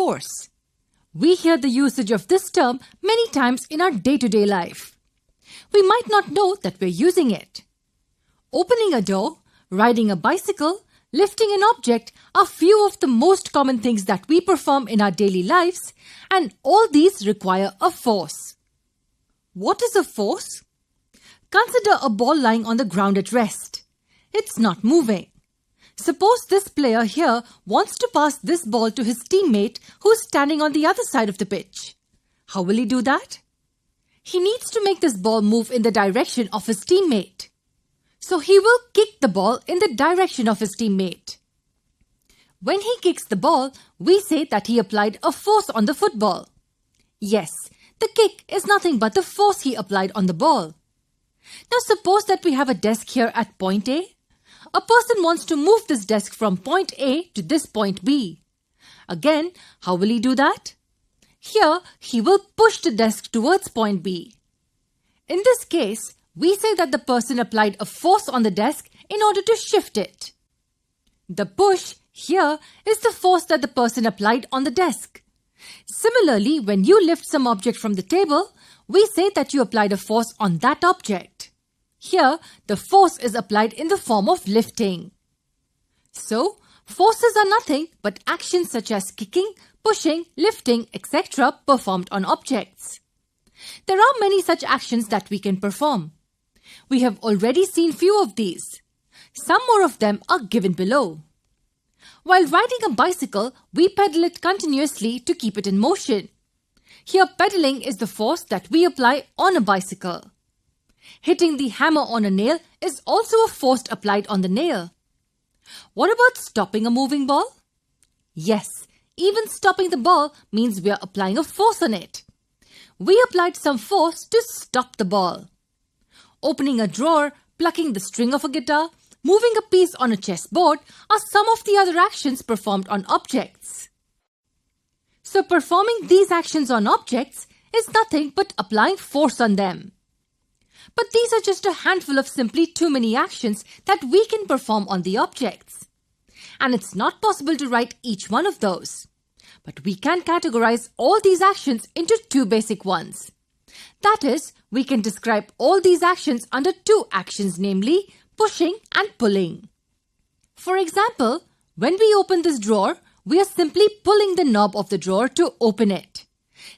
force. We hear the usage of this term many times in our day-to-day life. We might not know that we're using it. Opening a door, riding a bicycle, lifting an object are few of the most common things that we perform in our daily lives, and all these require a force. What is a force? Consider a ball lying on the ground at rest. It's not moving. Suppose this player here wants to pass this ball to his teammate who's standing on the other side of the pitch. How will he do that? He needs to make this ball move in the direction of his teammate. So he will kick the ball in the direction of his teammate. When he kicks the ball, we say that he applied a force on the football. Yes, the kick is nothing but the force he applied on the ball. Now suppose that we have a desk here at point A. A person wants to move this desk from point A to this point B. Again, how will he do that? Here, he will push the desk towards point B. In this case, we say that the person applied a force on the desk in order to shift it. The push here is the force that the person applied on the desk. Similarly, when you lift some object from the table, we say that you applied a force on that object. Here, the force is applied in the form of lifting. So, forces are nothing but actions such as kicking, pushing, lifting, etc. performed on objects. There are many such actions that we can perform. We have already seen few of these. Some more of them are given below. While riding a bicycle, we pedal it continuously to keep it in motion. Here, pedaling is the force that we apply on a bicycle. Hitting the hammer on a nail is also a force applied on the nail. What about stopping a moving ball? Yes, even stopping the ball means we are applying a force on it. We applied some force to stop the ball. Opening a drawer, plucking the string of a guitar, moving a piece on a chessboard are some of the other actions performed on objects. So performing these actions on objects is nothing but applying force on them. But these are just a handful of simply too many actions that we can perform on the objects. And it's not possible to write each one of those. But we can categorize all these actions into two basic ones. That is, we can describe all these actions under two actions, namely pushing and pulling. For example, when we open this drawer, we are simply pulling the knob of the drawer to open it.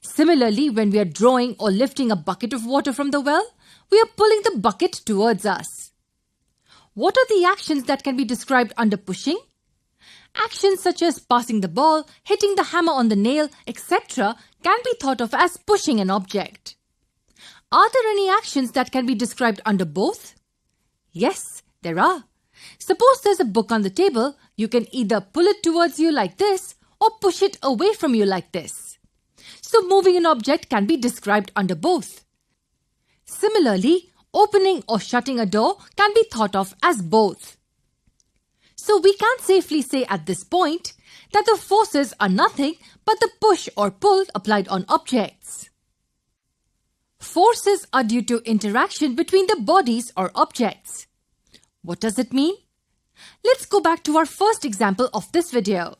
Similarly, when we are drawing or lifting a bucket of water from the well, we are pulling the bucket towards us. What are the actions that can be described under pushing? Actions such as passing the ball, hitting the hammer on the nail, etc. can be thought of as pushing an object. Are there any actions that can be described under both? Yes, there are. Suppose there's a book on the table, you can either pull it towards you like this or push it away from you like this. So moving an object can be described under both. Similarly, opening or shutting a door can be thought of as both. So we can safely say at this point that the forces are nothing but the push or pull applied on objects. Forces are due to interaction between the bodies or objects. What does it mean? Let's go back to our first example of this video.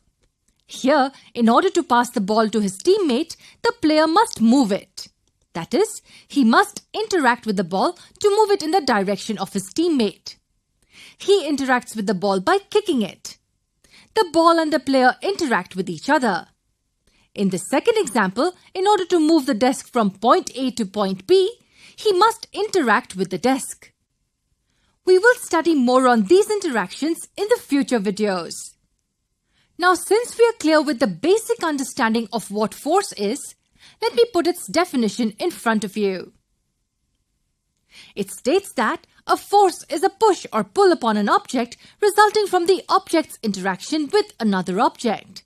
Here, in order to pass the ball to his teammate, the player must move it. That is, he must interact with the ball to move it in the direction of his teammate. He interacts with the ball by kicking it. The ball and the player interact with each other. In the second example, in order to move the desk from point A to point B, he must interact with the desk. We will study more on these interactions in the future videos. Now, since we are clear with the basic understanding of what force is, let me put its definition in front of you. It states that a force is a push or pull upon an object resulting from the object's interaction with another object.